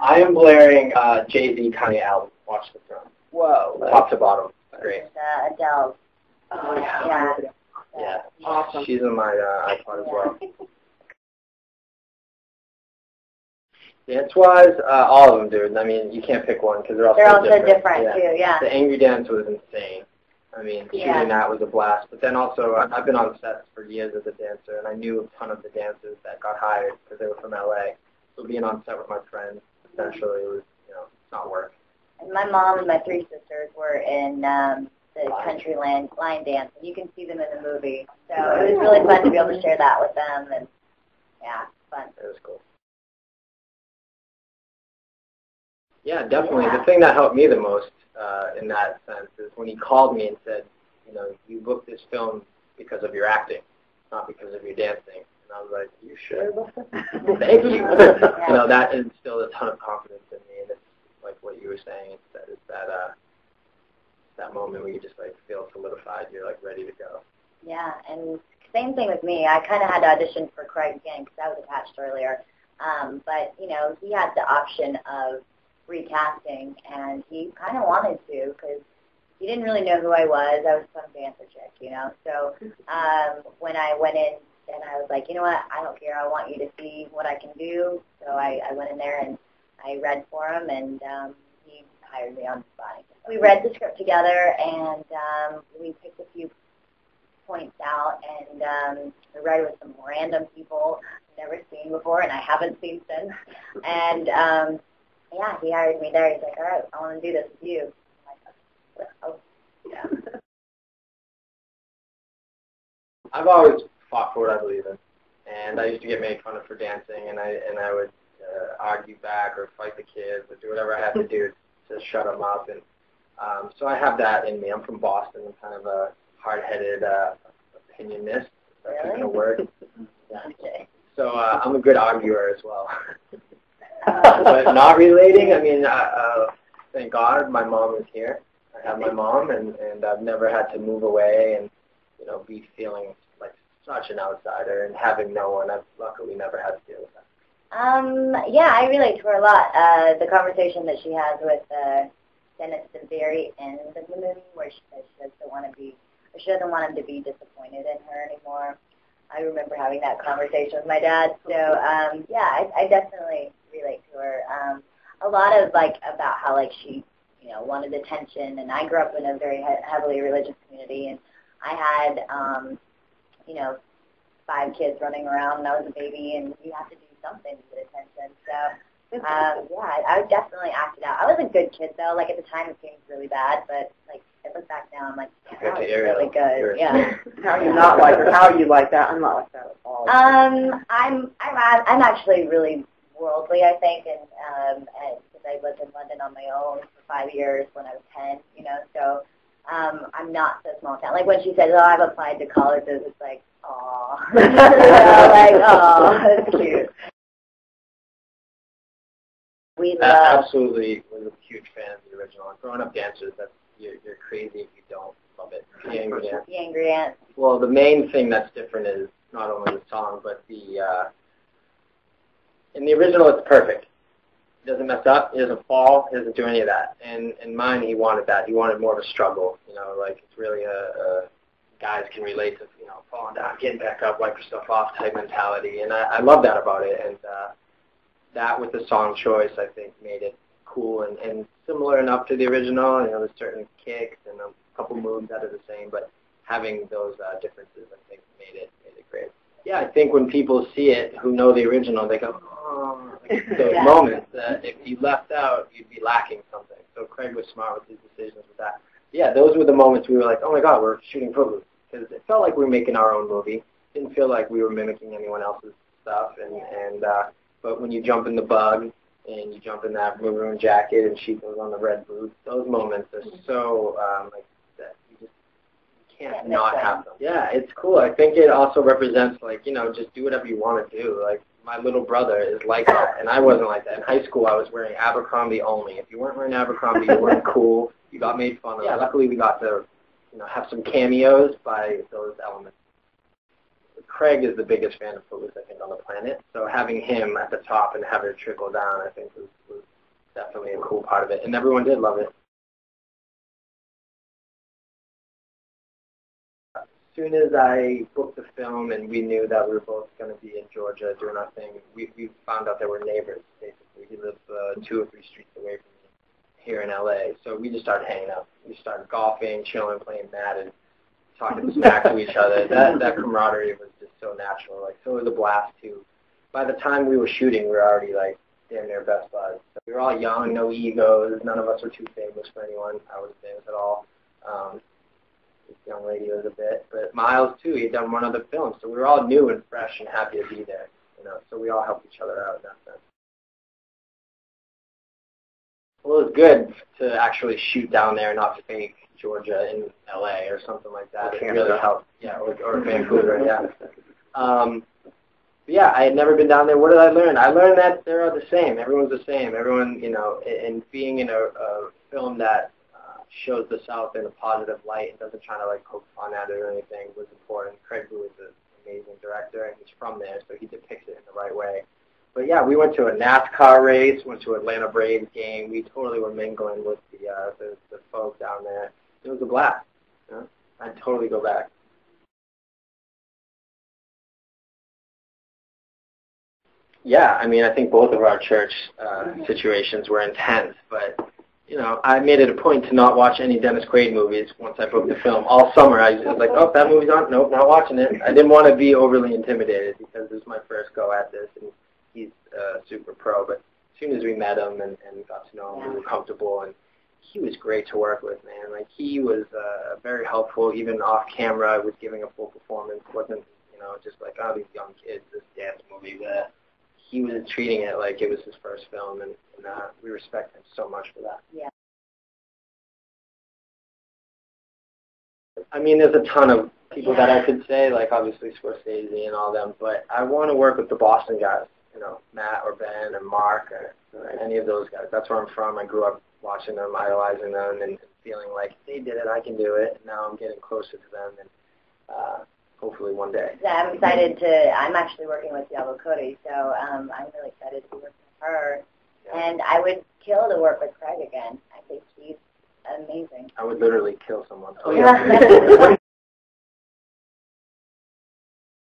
I am blaring Jay-Z Kanye album, Watch the Throne. Whoa. Top to bottom. Great. Adele. Oh, yeah. Yeah. Awesome. She's on my iPod as well. Dance-wise, all of them, dude. I mean, you can't pick one because they're all so different too, yeah. The Angry Dance was insane. I mean, shooting that was a blast. But then also, I've been on sets for years as a dancer, and I knew a ton of the dancers that got hired because they were from LA. So being on set with my friends, essentially, was, it's not work. And my mom and my three sisters were in the country line dance, and you can see them in the movie. So it was really fun to be able to share that with them, and yeah, fun. It was cool. Yeah, definitely. The thing that helped me the most in that sense is when he called me and said, you booked this film because of your acting, not because of your dancing. And I was like, you sure? Thank you. That instilled a ton of confidence in me, and it's like what you were saying. It's that moment where you just feel solidified. You're ready to go. Yeah, and same thing with me. I kind of had to audition for Craig again because I was attached earlier. But he had the option of recasting, and he kind of wanted to because he didn't really know who I was. I was some dancer chick, So when I went in, and I was like, you know what, I don't care. I want you to see what I can do. So I went in there and I read for him, and he hired me on the spot. We read the script together, and we picked a few points out, and we read with some random people I've never seen before, and I haven't seen since. And yeah, he hired me there. He's like, all right, I want to do this with you. I'm like, oh, yeah. I've always fought for what I believe in, and I used to get made fun of for dancing, and I would argue back or fight the kids or do whatever I had to do to shut them up. And so I have that in me. I'm from Boston. I'm kind of a hard-headed opinionist. That's really? A word. Yeah. Okay. So I'm a good arguer as well. But not relating, I mean, thank God my mom is here. I have my mom, and I've never had to move away and, be feeling like such an outsider and having no one. I've luckily never had to deal with that. Yeah, I relate to her a lot. The conversation that she has with Dennis at the very end of the movie where she says she doesn't want him to be disappointed in her anymore. I remember having that conversation with my dad. So, yeah, I definitely relate to her. A lot of, about how, she, wanted attention. And I grew up in a very heavily religious community. And I had, 5 kids running around when I was a baby. And you have to do something to get attention. So, yeah, I definitely acted out. I was a good kid, though. At the time, it seemed really bad. But, I look back now, I'm like, that was really good. Yeah. How are you not like her? How are you like that? I'm not like that at all. I'm actually really worldly, I think, and because I lived in London on my own for 5 years when I was 10, so I'm not so small town. When she says, oh, I've applied to colleges, it's like, aw. Aw, that's cute. We love. Absolutely was a huge fan of the original. Growing up dancers, you're crazy if you don't love it. The Angry Dance. The Angry Dance. Well, the main thing that's different is not only the song, but in the original, it's perfect. He doesn't mess up. He doesn't fall. He doesn't do any of that. And in mine, he wanted that. He wanted more of a struggle. It's really guys can relate to, falling down, getting back up, wipe yourself off type mentality. And I love that about it. And that with the song choice, I think, made it cool and similar enough to the original. There's certain kicks and a couple moves that are the same, but having those differences, I think, made it great. Yeah, I think when people see it who know the original, they go, oh, those moments that if you left out, you'd be lacking something. So Craig was smart with his decisions with that. Yeah, those were the moments we were like, oh my God, we're shooting Footloose. Because it felt like we were making our own movie. It didn't feel like we were mimicking anyone else's stuff. But when you jump in the bug and you jump in that maroon jacket and she goes on the red boots, those moments are so that you just can't not have them. Yeah, it's cool. I think it also represents just do whatever you want to do. My little brother is like that, and I wasn't like that. In high school, I was wearing Abercrombie only. If you weren't wearing Abercrombie, you weren't cool. You got made fun of. Yeah, luckily we got to have some cameos by those elements. Craig is the biggest fan of Footloose, I think, on the planet. So having him at the top and having it trickle down, I think, was definitely a cool part of it, and everyone did love it. As soon as I booked the film and we knew that we were both going to be in Georgia doing our thing, we found out there were neighbors, basically. He lived 2 or 3 streets away from me here in L.A., so we just started hanging out. We started golfing, chilling, playing Madden, talking smack to each other. That camaraderie was just so natural. Like, so it was a blast, too. By the time we were shooting, we were already, like, damn near best buds. So we were all young, no egos. None of us were too famous for anyone. I wasn't famous at all. This young lady was a bit. But Miles, too, he had done one other film. So we were all new and fresh and happy to be there. You know, so we all helped each other out in that sense. Well, it was good to actually shoot down there, not fake Georgia in L.A. or something like that. It really helped. Yeah, or Vancouver, yeah. But yeah, I had never been down there. What did I learn? I learned that they're all the same. Everyone's the same. Everyone, you know, and being in a film that shows the South in a positive light and doesn't try to, like, poke fun at it or anything was important. Craig Blue is an amazing director, and he's from there, so he depicts it in the right way. But yeah, we went to a NASCAR race, went to an Atlanta Braves game. We totally were mingling with the folk down there. It was a blast. You know? I'd totally go back. Yeah, I mean, I think both of our church situations were intense, but, you know, I made it a point to not watch any Dennis Quaid movies once I booked the film. All summer, I was like, oh, that movie's on? Nope, not watching it. I didn't want to be overly intimidated because this was my first go at this, and he's super pro. But as soon as we met him and got to know him, we were comfortable, and he was great to work with, man. Like, he was very helpful, even off camera, was giving a full performance. Wasn't, you know, just like, oh, these young kids, this dance movie, that. He was treating it like it was his first film, and we respect him so much for that. Yeah. I mean, there's a ton of people that I could say, like obviously Scorsese and all them, but I want to work with the Boston guys, you know, Matt or Ben or Mark or any of those guys. That's where I'm from. I grew up watching them, idolizing them, and feeling like if they did it, I can do it. And now I'm getting closer to them, and hopefully one day. Yeah, I'm excited to, I'm actually working with Diablo Cody, so I'm really excited to be working with her. Yeah. And I would kill to work with Craig again. I think he's amazing. I would literally kill someone. Oh, yeah.